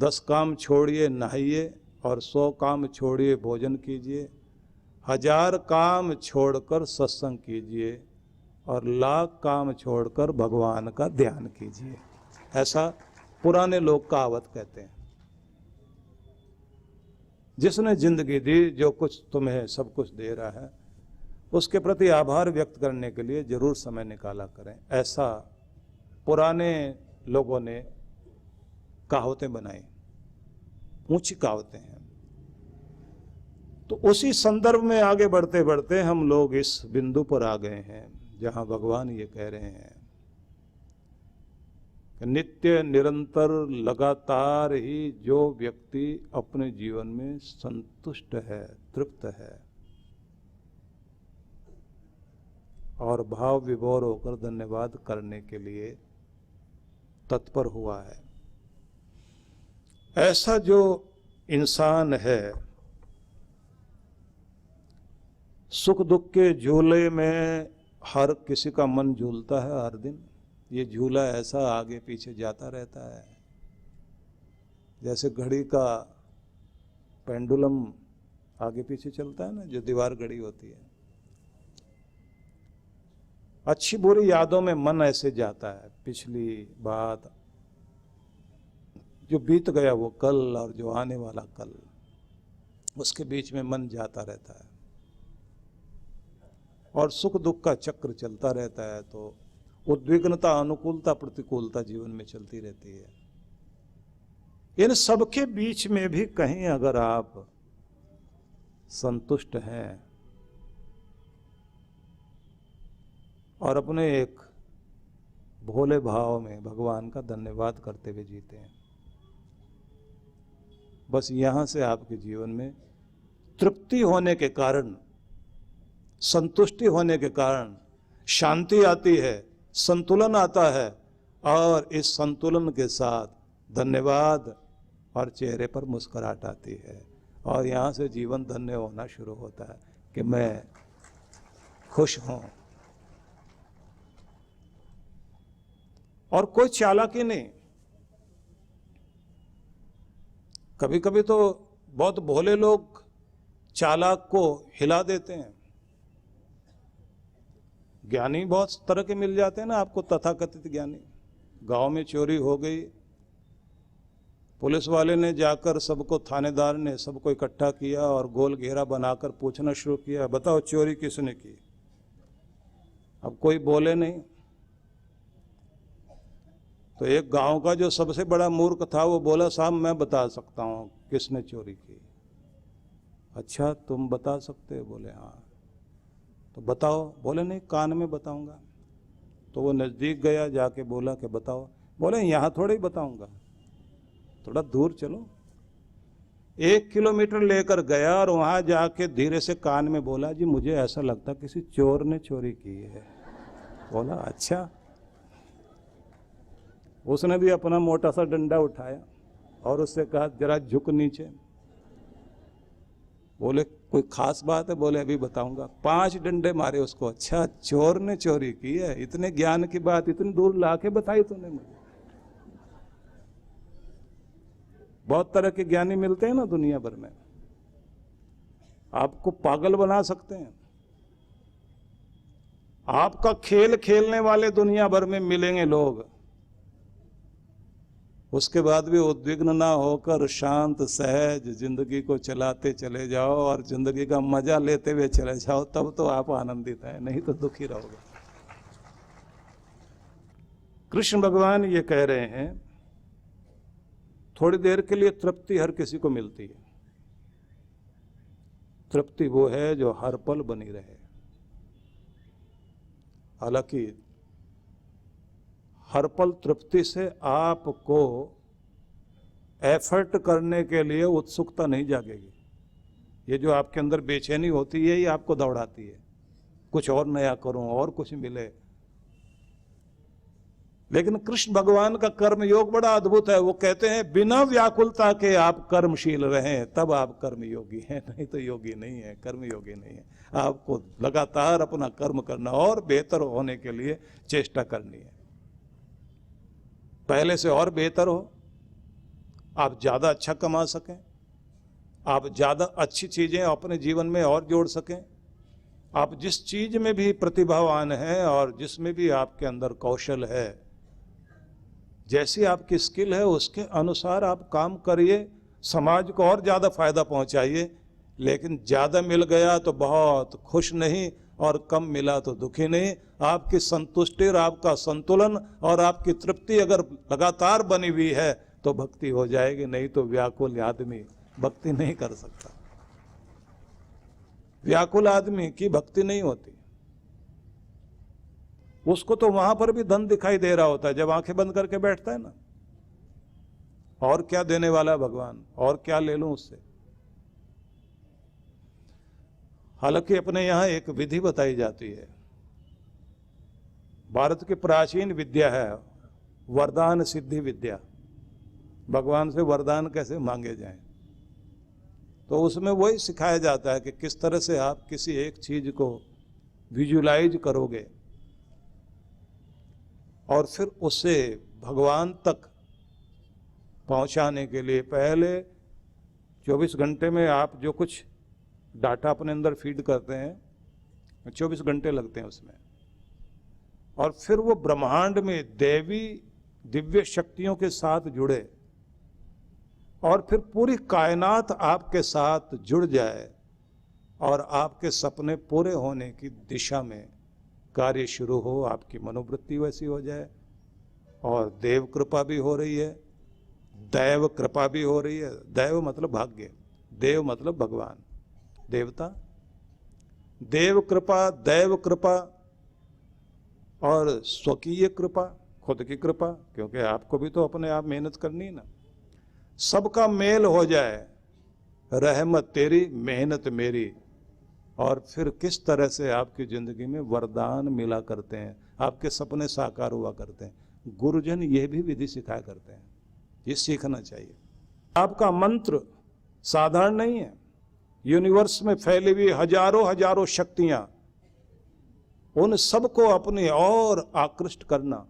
10 काम छोड़िए नहाइए और 100 काम छोड़िए भोजन कीजिए, 1000 काम छोड़कर सत्संग कीजिए और 1,00,000 काम छोड़कर भगवान का ध्यान कीजिए। ऐसा पुराने लोग कहावत कहते हैं। जिसने जिंदगी दी, जो कुछ तुम्हें सब कुछ दे रहा है, उसके प्रति आभार व्यक्त करने के लिए जरूर समय निकाला करें। ऐसा पुराने लोगों ने कहावतें बनाई, ऊंची कहावतें हैं। तो उसी संदर्भ में आगे बढ़ते बढ़ते हम लोग इस बिंदु पर आ गए हैं जहां भगवान ये कह रहे हैं कि नित्य निरंतर लगातार ही जो व्यक्ति अपने जीवन में संतुष्ट है, तृप्त है और भाव विभोर होकर धन्यवाद करने के लिए तत्पर हुआ है, ऐसा जो इंसान है, सुख दुख के झूले में हर किसी का मन झूलता है हर दिन। ये झूला ऐसा आगे पीछे जाता रहता है जैसे घड़ी का पेंडुलम आगे पीछे चलता है ना, जो दीवार घड़ी होती है। अच्छी बुरी यादों में मन ऐसे जाता है, पिछली बात, जो बीत गया वो कल और जो आने वाला कल, उसके बीच में मन जाता रहता है और सुख दुख का चक्र चलता रहता है। तो उद्विग्नता, अनुकूलता, प्रतिकूलता जीवन में चलती रहती है। इन सबके बीच में भी कहीं अगर आप संतुष्ट हैं और अपने एक भोले भाव में भगवान का धन्यवाद करते हुए जीते हैं, बस यहां से आपके जीवन में तृप्ति होने के कारण, संतुष्टि होने के कारण शांति आती है, संतुलन आता है और इस संतुलन के साथ धन्यवाद और चेहरे पर मुस्कुराहट आती है और यहां से जीवन धन्य होना शुरू होता है कि मैं खुश हूं। और कोई चालाकी नहीं। कभी कभी तो बहुत भोले लोग चालाक को हिला देते हैं। ज्ञानी बहुत तरह के मिल जाते हैं ना आपको, तथाकथित ज्ञानी। गांव में चोरी हो गई, पुलिस वाले ने जाकर सबको, थानेदार ने सबको इकट्ठा किया और गोल घेरा बनाकर पूछना शुरू किया, बताओ चोरी किसने की। अब कोई बोले नहीं। तो एक गांव का जो सबसे बड़ा मूर्ख था वो बोला, साहब मैं बता सकता हूं किसने चोरी की। अच्छा तुम बता सकते हो? बोले हाँ। तो बताओ। बोले नहीं, कान में बताऊंगा। तो वो नजदीक गया, जाके बोला कि बताओ। बोले यहां थोड़े ही बताऊंगा, थोड़ा दूर चलो। 1 किलोमीटर लेकर गया और वहां जाके धीरे से कान में बोला, जी मुझे ऐसा लगता किसी चोर ने चोरी की है। बोला अच्छा। उसने भी अपना मोटा सा डंडा उठाया और उससे कहा जरा झुक नीचे। बोले कोई खास बात है? बोले अभी बताऊंगा। 5 डंडे मारे उसको। अच्छा चोर ने चोरी की है? इतने ज्ञान की बात इतनी दूर लाके बताई तूने मुझे। बहुत तरह के ज्ञानी मिलते हैं ना दुनिया भर में, आपको पागल बना सकते हैं। आपका खेल खेलने वाले दुनिया भर में मिलेंगे लोग, उसके बाद भी उद्विग्न ना होकर शांत सहज जिंदगी को चलाते चले जाओ और जिंदगी का मजा लेते हुए चले जाओ, तब तो आप आनंदित हैं, नहीं तो दुखी रहोगे। कृष्ण भगवान ये कह रहे हैं, थोड़ी देर के लिए तृप्ति हर किसी को मिलती है। तृप्ति वो है जो हर पल बनी रहे। हालांकि हर पल तृप्ति से आपको एफर्ट करने के लिए उत्सुकता नहीं जागेगी। ये जो आपके अंदर बेचैनी होती है, यही आपको दौड़ाती है, कुछ और नया करूं और कुछ मिले। लेकिन कृष्ण भगवान का कर्म योग बड़ा अद्भुत है। वो कहते हैं बिना व्याकुलता के आप कर्मशील रहें, तब आप कर्मयोगी हैं, नहीं तो योगी नहीं है, कर्मयोगी नहीं है। आपको लगातार अपना कर्म करना और बेहतर होने के लिए चेष्टा करनी है, पहले से और बेहतर हो। आप ज़्यादा अच्छा कमा सकें, आप ज़्यादा अच्छी चीज़ें अपने जीवन में और जोड़ सकें। आप जिस चीज़ में भी प्रतिभावान हैं और जिसमें भी आपके अंदर कौशल है, जैसी आपकी स्किल है उसके अनुसार आप काम करिए, समाज को और ज़्यादा फायदा पहुंचाइए। लेकिन ज़्यादा मिल गया तो बहुत खुश नहीं और कम मिला तो दुखी नहीं। आपकी संतुष्टि और आपका संतुलन और आपकी तृप्ति अगर लगातार बनी हुई है तो भक्ति हो जाएगी, नहीं तो व्याकुल आदमी भक्ति नहीं कर सकता। व्याकुल आदमी की भक्ति नहीं होती। उसको तो वहां पर भी धन दिखाई दे रहा होता है जब आंखें बंद करके बैठता है ना, और क्या देने वाला है भगवान, और क्या ले लूं उससे। हालांकि अपने यहां एक विधि बताई जाती है, भारत की प्राचीन विद्या है वरदान सिद्धि विद्या, भगवान से वरदान कैसे मांगे जाएं। तो उसमें वही सिखाया जाता है कि किस तरह से आप किसी एक चीज को विजुलाइज करोगे और फिर उसे भगवान तक पहुंचाने के लिए पहले 24 घंटे में आप जो कुछ डाटा अपने अंदर फीड करते हैं 24 घंटे लगते हैं उसमें, और फिर वो ब्रह्मांड में देवी दिव्य शक्तियों के साथ जुड़े और फिर पूरी कायनात आपके साथ जुड़ जाए और आपके सपने पूरे होने की दिशा में कार्य शुरू हो, आपकी मनोवृत्ति वैसी हो जाए। और देव कृपा भी हो रही है, दैव कृपा भी हो रही है। दैव मतलब भाग्य, देव मतलब भगवान, देवता। देव कृपा, दैव कृपा और स्वकीय कृपा, खुद की कृपा, क्योंकि आपको भी तो अपने आप मेहनत करनी है ना। सबका मेल हो जाए, रहमत तेरी मेहनत मेरी, और फिर किस तरह से आपकी जिंदगी में वरदान मिला करते हैं, आपके सपने साकार हुआ करते हैं। गुरुजन ये भी विधि सिखाया करते हैं, ये सीखना चाहिए। आपका मंत्र साधारण नहीं है। यूनिवर्स में फैली हुई हजारों हजारों शक्तियां, उन सबको अपनी और आकृष्ट करना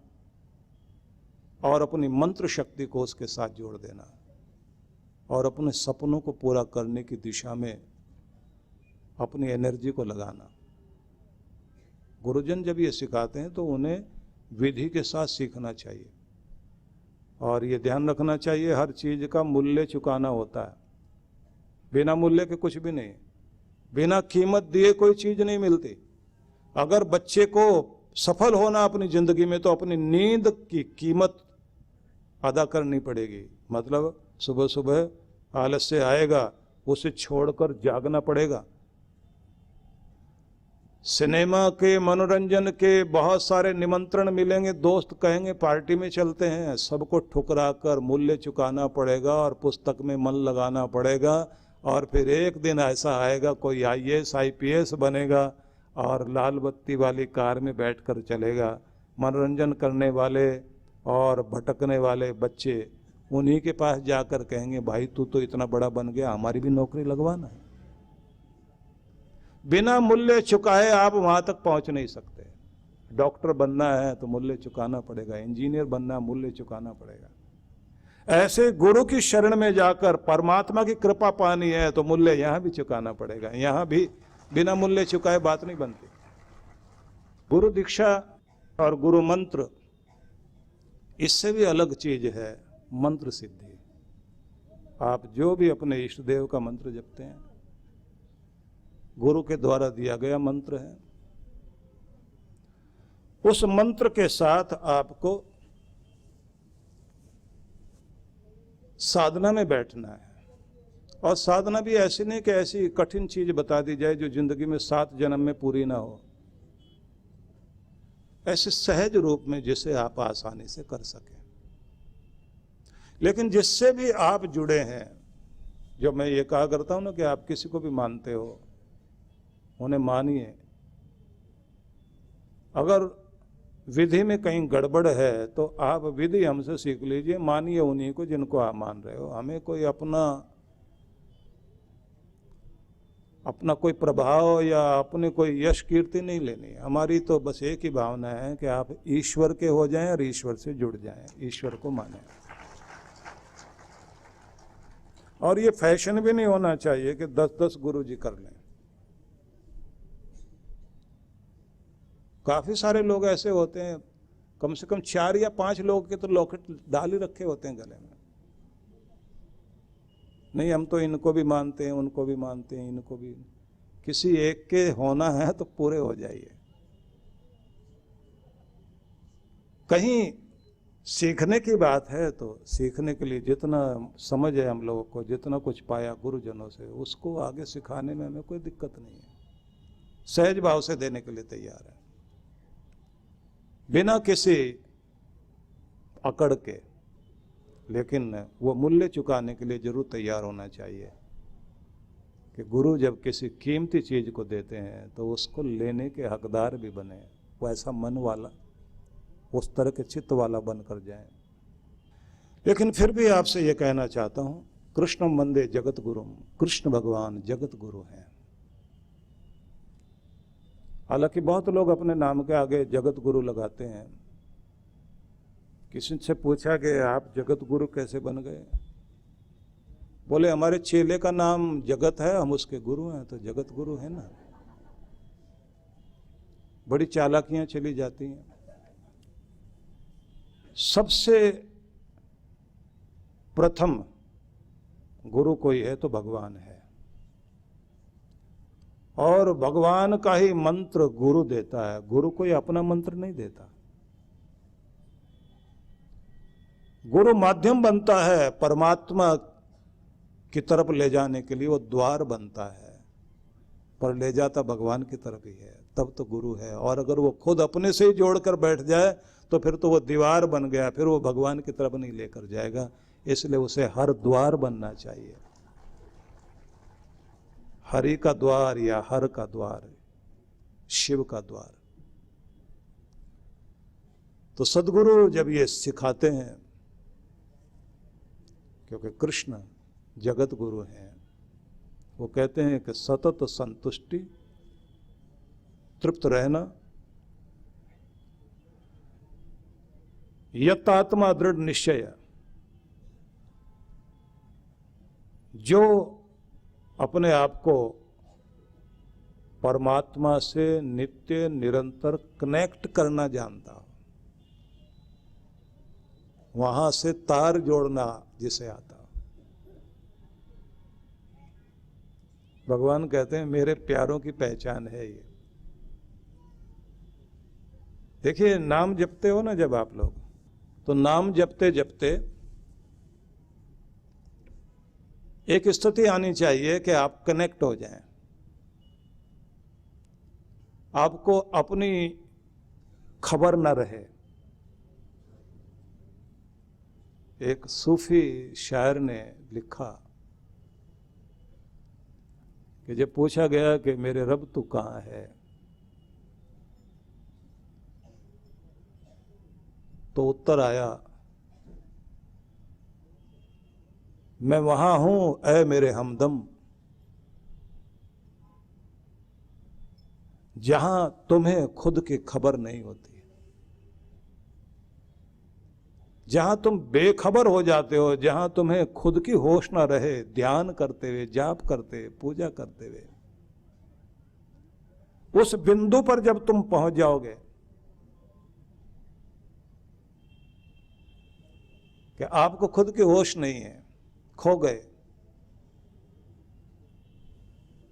और अपनी मंत्र शक्ति को उसके साथ जोड़ देना और अपने सपनों को पूरा करने की दिशा में अपनी एनर्जी को लगाना। गुरुजन जब ये सिखाते हैं तो उन्हें विधि के साथ सीखना चाहिए और ये ध्यान रखना चाहिए हर चीज का मूल्य चुकाना होता है। बिना मूल्य के कुछ भी नहीं, बिना कीमत दिए कोई चीज नहीं मिलती। अगर बच्चे को सफल होना अपनी जिंदगी में तो अपनी नींद की कीमत अदा करनी पड़ेगी। मतलब सुबह सुबह आलस्य आएगा, उसे छोड़कर जागना पड़ेगा। सिनेमा के, मनोरंजन के बहुत सारे निमंत्रण मिलेंगे, दोस्त कहेंगे पार्टी में चलते हैं, सबको ठुकरा कर मूल्य चुकाना पड़ेगा और पुस्तक में मन लगाना पड़ेगा। और फिर एक दिन ऐसा आएगा कोई IAS IPS बनेगा और लाल बत्ती वाली कार में बैठकर चलेगा। मनोरंजन करने वाले और भटकने वाले बच्चे उन्हीं के पास जाकर कहेंगे भाई तू तो इतना बड़ा बन गया, हमारी भी नौकरी लगवाना है। बिना मूल्य चुकाए आप वहां तक पहुंच नहीं सकते। डॉक्टर बनना है तो मूल्य चुकाना पड़ेगा, इंजीनियर बनना मूल्य चुकाना पड़ेगा। ऐसे गुरु की शरण में जाकर परमात्मा की कृपा पानी है तो मूल्य यहां भी चुकाना पड़ेगा। यहां भी बिना मूल्य चुकाए बात नहीं बनती। गुरु दीक्षा और गुरु मंत्र, इससे भी अलग चीज है मंत्र सिद्धि। आप जो भी अपने इष्ट देव का मंत्र जपते हैं, गुरु के द्वारा दिया गया मंत्र है, उस मंत्र के साथ आपको साधना में बैठना है। और साधना भी ऐसी नहीं कि ऐसी कठिन चीज बता दी जाए जो जिंदगी में 7 जन्म में पूरी ना हो। ऐसे सहज रूप में जिसे आप आसानी से कर सकें। लेकिन जिससे भी आप जुड़े हैं, जो मैं ये कहा करता हूं ना कि आप किसी को भी मानते हो, उन्हें मानिए। अगर विधि में कहीं गड़बड़ है तो आप विधि हमसे सीख लीजिए, मानिए उन्हीं को जिनको आप मान रहे हो। हमें कोई अपना कोई प्रभाव या अपने कोई यश कीर्ति नहीं लेनी है। हमारी तो बस एक ही भावना है कि आप ईश्वर के हो जाएं और ईश्वर से जुड़ जाएं, ईश्वर को मानें। और ये फैशन भी नहीं होना चाहिए कि 10-10 गुरुजी कर लें। काफी सारे लोग ऐसे होते हैं, कम से कम 4 या 5 लोग के तो लॉकेट डाल ही रखे होते हैं गले में। नहीं, हम तो इनको भी मानते हैं, उनको भी मानते हैं, इनको भी। किसी एक के होना है तो पूरे हो जाइए। कहीं सीखने की बात है तो सीखने के लिए जितना समझ है हम लोगों को, जितना कुछ पाया गुरुजनों से, उसको आगे सिखाने में हमें कोई दिक्कत नहीं है। सहज भाव से देने के लिए तैयार है, बिना किसी अकड़ के। लेकिन वो मूल्य चुकाने के लिए जरूर तैयार होना चाहिए कि गुरु जब किसी कीमती चीज को देते हैं तो उसको लेने के हकदार भी बने, वो ऐसा मन वाला, उस तरह के चित्त वाला बनकर जाए। लेकिन फिर भी आपसे ये कहना चाहता हूं, कृष्णम वंदे जगत गुरुम, कृष्ण भगवान जगत गुरु हैं। हालांकि बहुत लोग अपने नाम के आगे जगत गुरु लगाते हैं। किसी से पूछा कि आप जगत गुरु कैसे बन गए? बोले हमारे चेले का नाम जगत है, हम उसके गुरु हैं, तो जगत गुरु है ना। बड़ी चालाकियां चली जाती हैं। सबसे प्रथम गुरु कोई है तो भगवान है, और भगवान का ही मंत्र गुरु देता है। गुरु कोई अपना मंत्र नहीं देता। गुरु माध्यम बनता है परमात्मा की तरफ ले जाने के लिए, वो द्वार बनता है, पर ले जाता भगवान की तरफ ही है, तब तो गुरु है। और अगर वो खुद अपने से ही जोड़कर बैठ जाए तो फिर तो वो दीवार बन गया, फिर वो भगवान की तरफ नहीं लेकर जाएगा। इसलिए उसे हर द्वार बनना चाहिए, हरि का द्वार या हर का द्वार, शिव का द्वार। तो सदगुरु जब ये सिखाते हैं, क्योंकि कृष्ण जगत गुरु हैं, वो कहते हैं कि सतत संतुष्टि, तृप्त रहना, यतात्मा दृढ़ निश्चय। जो अपने आप को परमात्मा से नित्य निरंतर कनेक्ट करना जानता हो, वहां से तार जोड़ना जिसे आता। भगवान कहते हैं मेरे प्यारों की पहचान है ये। देखिए, नाम जपते हो ना जब आप लोग, तो नाम जपते जपते एक स्थिति आनी चाहिए कि आप कनेक्ट हो जाएं। आपको अपनी खबर न रहे। एक सूफी शायर ने लिखा कि जब पूछा गया कि मेरे रब तू कहाँ है, तो उत्तर आया, मैं वहां हूं ऐ मेरे हमदम, जहां तुम्हें खुद की खबर नहीं होती, जहां तुम बेखबर हो जाते हो, जहां तुम्हें खुद की होश ना रहे, ध्यान करते हुए, जाप करते हुए, पूजा करते हुए, उस बिंदु पर जब तुम पहुंच जाओगे कि आपको खुद की होश नहीं है, खो गए।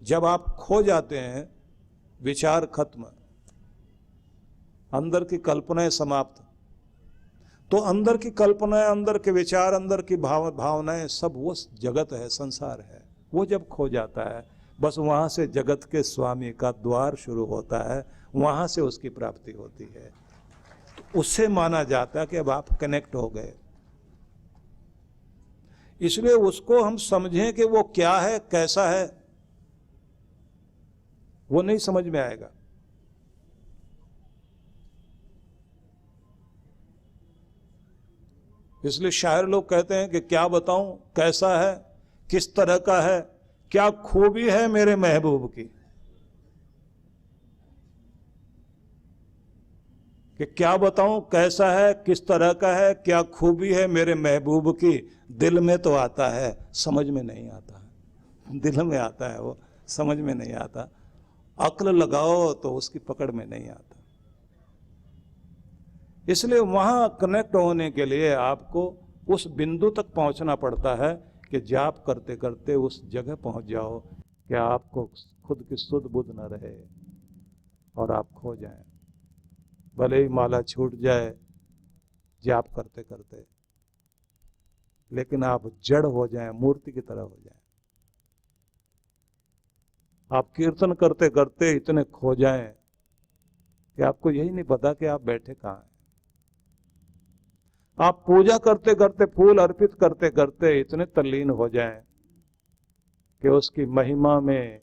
जब आप खो जाते हैं, विचार खत्म, अंदर की कल्पनाएं समाप्त, तो अंदर की कल्पनाएं, अंदर के विचार, अंदर की भावनाएं, सब वो जगत है, संसार है। वो जब खो जाता है, बस वहां से जगत के स्वामी का द्वार शुरू होता है, वहां से उसकी प्राप्ति होती है। तो उससे माना जाता है कि अब आप कनेक्ट हो गए। इसलिए उसको हम समझें कि वो क्या है, कैसा है, वो नहीं समझ में आएगा। इसलिए शायर लोग कहते हैं कि क्या बताऊं कैसा है, किस तरह का है, क्या खूबी है मेरे महबूब की, कि क्या बताऊं कैसा है, किस तरह का है, क्या खूबी है मेरे महबूब की। दिल में तो आता है, समझ में नहीं आता। दिल में आता है, वो समझ में नहीं आता। अक्ल लगाओ तो उसकी पकड़ में नहीं आता। इसलिए वहां कनेक्ट होने के लिए आपको उस बिंदु तक पहुंचना पड़ता है कि जाप करते करते उस जगह पहुंच जाओ कि आपको खुद की सुध बुध न रहे और आप खो जाएं। भले ही माला छूट जाए जाप करते करते, लेकिन आप जड़ हो जाएं, मूर्ति की तरह हो जाएं। आप कीर्तन करते करते इतने खो जाएं कि आपको यही नहीं पता कि आप बैठे कहां हैं। आप पूजा करते करते, फूल अर्पित करते करते इतने तल्लीन हो जाएं कि उसकी महिमा में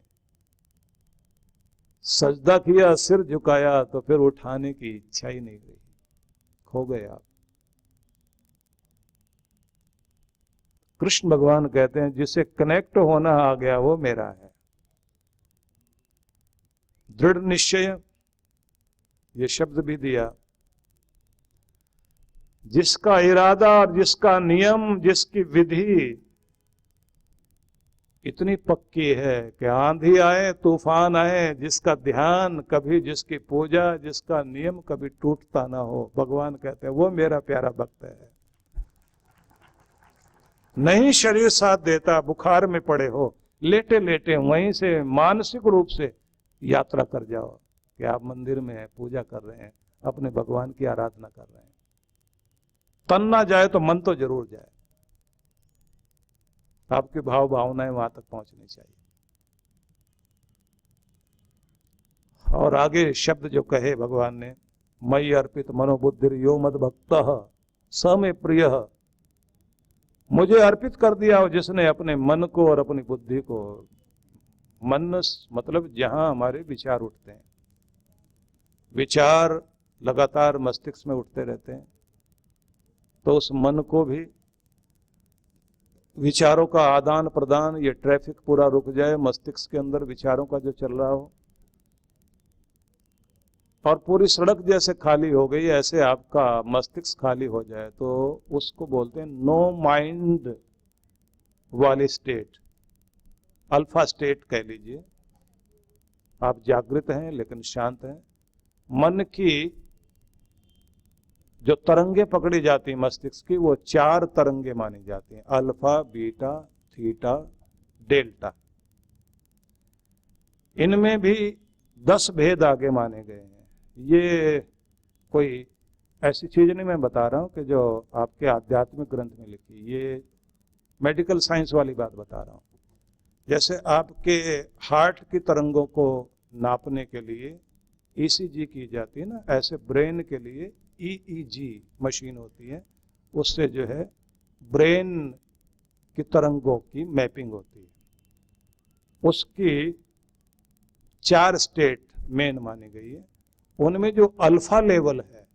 सजदा किया, सिर झुकाया तो फिर उठाने की इच्छा ही नहीं रही। खो गए आप। कृष्ण भगवान कहते हैं जिसे कनेक्ट होना आ गया वो मेरा है। दृढ़ निश्चय, ये शब्द भी दिया। जिसका इरादा और जिसका नियम, जिसकी विधि इतनी पक्की है कि आंधी आए तूफान आए, जिसका ध्यान कभी, जिसकी पूजा, जिसका नियम कभी टूटता ना हो, भगवान कहते हैं वो मेरा प्यारा भक्त है। नहीं शरीर साथ देता, बुखार में पड़े हो, लेटे लेटे वहीं से मानसिक रूप से यात्रा कर जाओ कि आप मंदिर में हैं, पूजा कर रहे हैं, अपने भगवान की आराधना कर रहे हैं। तन ना जाए तो मन तो जरूर जाए। आपकी भाव भावनाएं वहां तक पहुंचनी चाहिए। और आगे शब्द जो कहे भगवान ने, मयि अर्पित मनोबुद्धिर यो मद भक्तः स मे प्रियः। मुझे अर्पित कर दिया हो जिसने अपने मन को और अपनी बुद्धि को। मन मतलब जहां हमारे विचार उठते हैं। विचार लगातार मस्तिष्क में उठते रहते हैं, तो उस मन को भी विचारों का आदान प्रदान, ये ट्रैफिक पूरा रुक जाए मस्तिष्क के अंदर विचारों का जो चल रहा हो, और पूरी सड़क जैसे खाली हो गई ऐसे आपका मस्तिष्क खाली हो जाए, तो उसको बोलते हैं नो माइंड वाली स्टेट, अल्फा स्टेट कह लीजिए। आप जागृत हैं लेकिन शांत हैं। मन की जो तरंगे पकड़ी जाती मस्तिष्क की, वो 4 तरंगे मानी जाती हैं, अल्फा, बीटा, थीटा, डेल्टा। इनमें भी 10 भेद आगे माने गए हैं। ये कोई ऐसी चीज नहीं मैं बता रहा हूं कि जो आपके आध्यात्मिक ग्रंथ में लिखी, ये मेडिकल साइंस वाली बात बता रहा हूं। जैसे आपके हार्ट की तरंगों को नापने के लिए ईसीजी की जाती है ना, ऐसे ब्रेन के लिए ईईजी मशीन होती है, उससे जो है ब्रेन की तरंगों की मैपिंग होती है। उसकी 4 स्टेट मेन मानी गई है। उनमें जो अल्फा लेवल है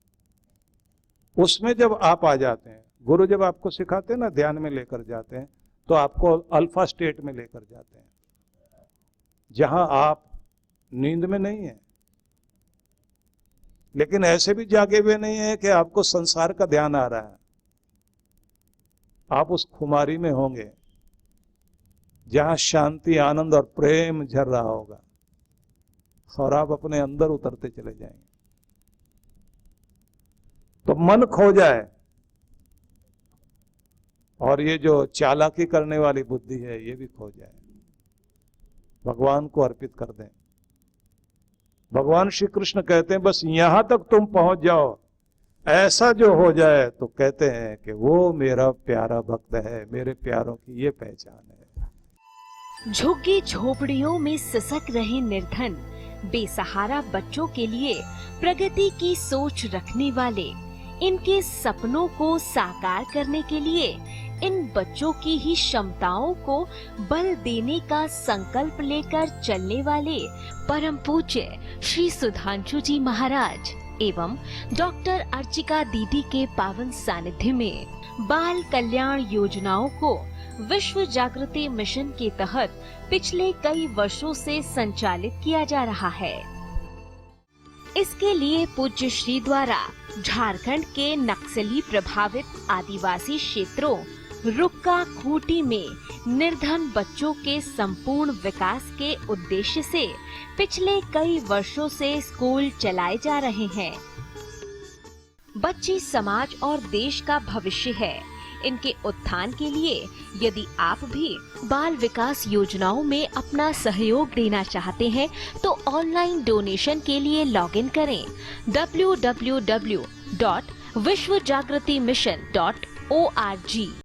उसमें जब आप आ जाते हैं, गुरु जब आपको सिखाते हैं ना, ध्यान में लेकर जाते हैं, तो आपको अल्फा स्टेट में लेकर जाते हैं, जहां आप नींद में नहीं है लेकिन ऐसे भी जागे हुए नहीं है कि आपको संसार का ध्यान आ रहा है। आप उस खुमारी में होंगे जहां शांति, आनंद और प्रेम झर रहा होगा, और आप अपने अंदर उतरते चले जाएंगे। तो मन खो जाए, और ये जो चालाकी करने वाली बुद्धि है ये भी खो जाए, भगवान को अर्पित कर दें। भगवान श्री कृष्ण कहते हैं बस यहां तक तुम पहुंच जाओ, ऐसा जो हो जाए तो कहते हैं कि वो मेरा प्यारा भक्त है, मेरे प्यारों की ये पहचान है। झुग्गी झोपड़ियों में सिसक रहे निर्धन बेसहारा बच्चों के लिए प्रगति की सोच रखने वाले, इनके सपनों को साकार करने के लिए इन बच्चों की ही क्षमताओं को बल देने का संकल्प लेकर चलने वाले परम पूज्य श्री सुधांशु जी महाराज एवं डॉक्टर अर्चिका दीदी के पावन सानिध्य में बाल कल्याण योजनाओं को विश्व जागृति मिशन के तहत पिछले कई वर्षों से संचालित किया जा रहा है। इसके लिए पूज्य श्री द्वारा झारखंड के नक्सली प्रभावित आदिवासी क्षेत्रों रुक्का खूंटी में निर्धन बच्चों के संपूर्ण विकास के उद्देश्य से पिछले कई वर्षों से स्कूल चलाए जा रहे हैं। बच्चे समाज और देश का भविष्य है। इनके उत्थान के लिए यदि आप भी बाल विकास योजनाओं में अपना सहयोग देना चाहते हैं तो ऑनलाइन डोनेशन के लिए लॉगिन करें www.vishwajagritimission.org।